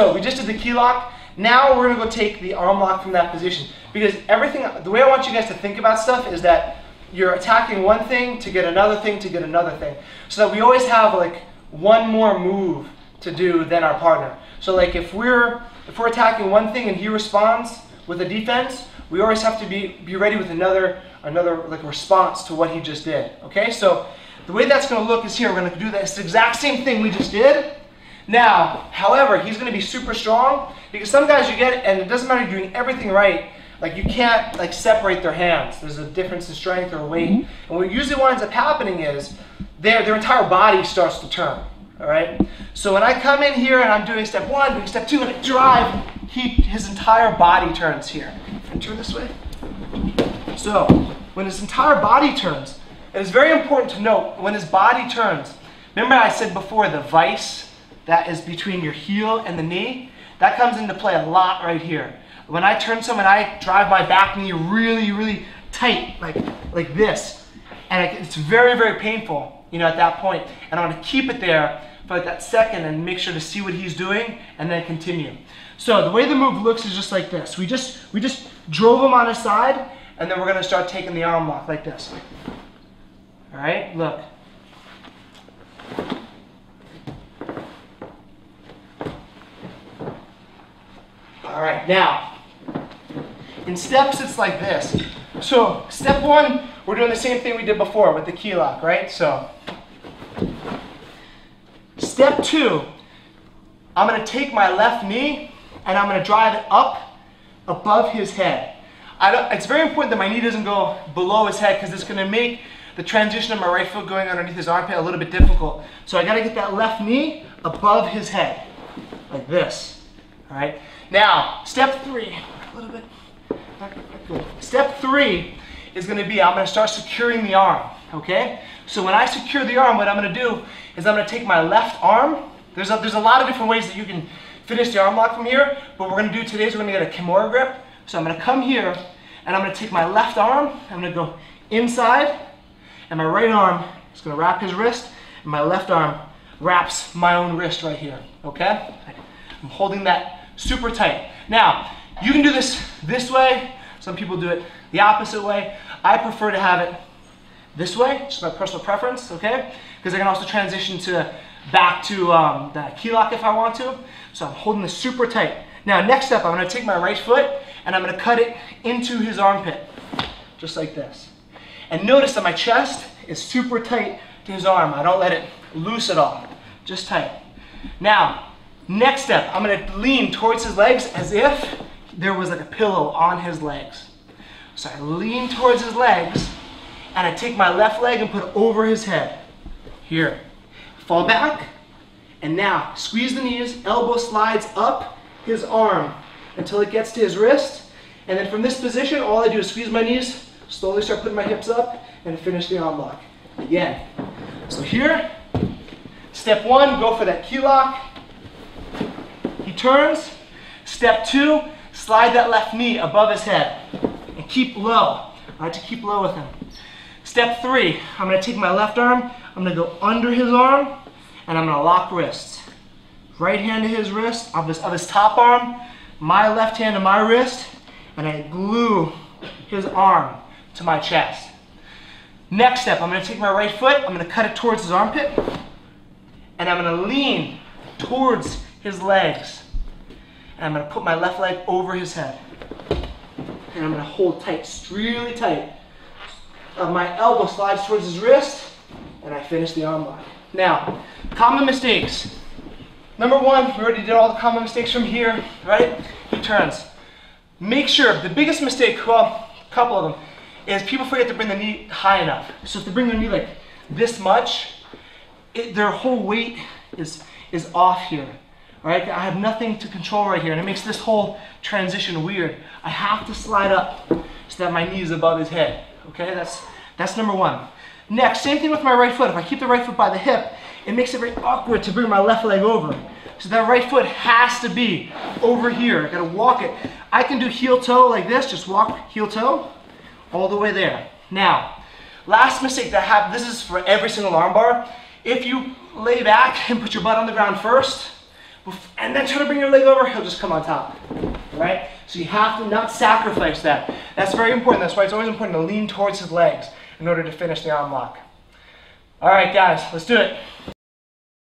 So we just did the key lock. Now we're gonna go take the arm lock from that position. Because everything, the way I want you guys to think about stuff is that you're attacking one thing to get another thing to get another thing. So that we always have like one more move to do than our partner. So like if we're attacking one thing and he responds with a defense, we always have to be ready with another like response to what he just did. Okay, so the way that's going to look is here. We're going to do this exact same thing we just did. Now, however, he's going to be super strong because some guys you get, and it doesn't matter you're doing everything right, like you can't like separate their hands. There's a difference in strength or weight, and what usually winds up happening is their entire body starts to turn. All right. So when I come in here and I'm doing step one, doing step two, and I drive, his entire body turns here. Can I turn this way? So when his entire body turns, it is very important to note when his body turns. Remember I said before the vise that is between your heel and the knee? That comes into play a lot right here. When I turn someone, I drive my back knee really, really tight, like this. And it's very, very painful, you know, at that point. And I'm gonna keep it there for like that second and make sure to see what he's doing and then continue. So the way the move looks is just like this. We just drove him on his side and then we're gonna start taking the arm lock like this. All right, look. All right, now, in steps it's like this. So step one, we're doing the same thing we did before with the key lock, right? So step two, I'm gonna take my left knee and I'm gonna drive it up above his head. It's very important that my knee doesn't go below his head because it's gonna make the transition of my right foot going underneath his armpit a little bit difficult. So I gotta get that left knee above his head, like this, all right? Now, step three, a little bit, good. Step three is gonna be, I'm gonna start securing the arm, okay? So when I secure the arm, what I'm gonna do is I'm gonna take my left arm. There's a lot of different ways that you can finish the arm lock from here, but what we're gonna do today is we're gonna get a Kimura grip. So I'm gonna come here, and I'm gonna take my left arm, I'm gonna go inside, and my right arm is gonna wrap his wrist, and my left arm wraps my own wrist right here, okay? I'm holding that super tight. Now, you can do this way. Some people do it the opposite way. I prefer to have it this way, just my personal preference, okay? Because I can also transition back to the key lock if I want to. So I'm holding this super tight. Now, next step, I'm gonna take my right foot and I'm gonna cut it into his armpit, just like this. And notice that my chest is super tight to his arm. I don't let it loose at all, just tight. Now, next step, I'm gonna lean towards his legs as if there was like a pillow on his legs. So I lean towards his legs and I take my left leg and put it over his head. Here, fall back, and now squeeze the knees, elbow slides up his arm until it gets to his wrist. And then from this position, all I do is squeeze my knees, slowly start putting my hips up, and finish the arm lock. Again. So here, step one, go for that key lock. He turns. Step two, slide that left knee above his head and keep low. I like to keep low with him. Step three, I'm gonna take my left arm, I'm gonna go under his arm, and I'm gonna lock wrists. Right hand to his wrist, of his top arm, my left hand to my wrist, and I glue his arm to my chest. Next step, I'm gonna take my right foot, I'm gonna cut it towards his armpit, and I'm gonna lean towards his legs. And I'm gonna put my left leg over his head. And I'm gonna hold tight, really tight. My elbow slides towards his wrist, and I finish the arm lock. Now, common mistakes. Number one, we already did all the common mistakes from here, right? He turns. Make sure, the biggest mistake, well, a couple of them, is people forget to bring the knee high enough. So if they bring their knee like this much, their whole weight is off here. All right, I have nothing to control right here, and it makes this whole transition weird. I have to slide up so that my knee is above his head. Okay, that's number one. Next, same thing with my right foot. If I keep the right foot by the hip, it makes it very awkward to bring my left leg over. So that right foot has to be over here. I gotta walk it. I can do heel toe like this, just walk heel toe all the way there. Now, last mistake that happens, this is for every single arm bar. If you lay back and put your butt on the ground first, and then try to bring your leg over, he'll just come on top. All right? So you have to not sacrifice that. That's very important. That's why it's always important to lean towards his legs in order to finish the arm lock. All right, guys, let's do it.